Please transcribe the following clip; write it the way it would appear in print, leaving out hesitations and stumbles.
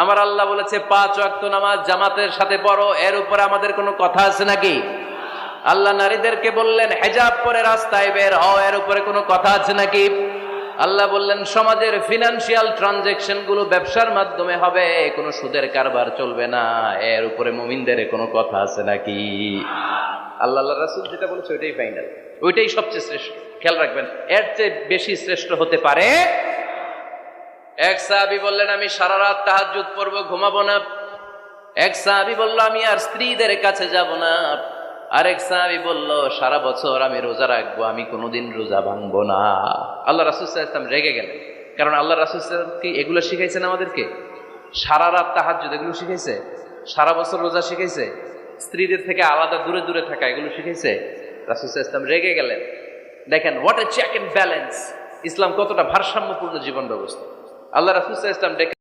আমার আল্লাহ বলেছে 5 ওয়াক্ত নামাজ জামাতের সাথে পড়ো, এর উপরে আমাদের কোনো কথা আছে নাকি? আল্লাহ নারীদেরকে বললেন হিজাব পরে রাস্তায় বের হও, এর উপরে কোনো কথা আছে নাকি? আল্লাহ বললেন সমাজের ফিনান্সিয়াল ট্রানজাকশন গুলো ব্যবসার মাধ্যমে হবে, কোনো সুদের কারবার চলবে না, এর উপরে মুমিনদের কোনো কথা আছে নাকি? আল্লাহ রাসূল যেটা বলেছে ওইটাই ফাইনাল, ওইটাই সবচেয়ে শ্রেষ্ঠ। খেয়াল রাখবেন, এর চেয়ে বেশি শ্রেষ্ঠ হতে পারে? এক সাহাবী বললেন আমি সারা রাত তাহাজ্জুদ পড়বো, ঘুমাবো না। এক সাহাবী বলল আমি আর স্ত্রীদের কাছে যাব না। আরেক সাহাবী বলল সারা বছর আমি রোজা রাখবো, আমি কোনোদিন রোজা ভাঙবো না। আল্লাহ রাসূল সাল্লাল্লাহু আলাইহি ওয়াসাল্লাম রেগে গেলেন, কারণ আল্লাহ রাসূল সাল্লাল্লাহু আলাইহি ওয়াসাল্লাম কি এগুলো শিখাইছেন আমাদেরকে? সারা রাত তাহাজ্জুদ এগুলো শিখাইছে? সারা বছর রোজা শিখাইছে? স্ত্রীদের থেকে আলাদা দূরে দূরে থাকা এগুলো শিখাইছে? রাসূল সাল্লাল্লাহু আলাইহি ওয়াসাল্লাম রেগে গেলেন। দেখেন what a check and balance, ইসলাম কতটা ভারসাম্যপূর্ণ জীবন ব্যবস্থা। আল্লাহ রাসূল সাল্লাল্লাহু আলাইহি ওয়াসাল্লাম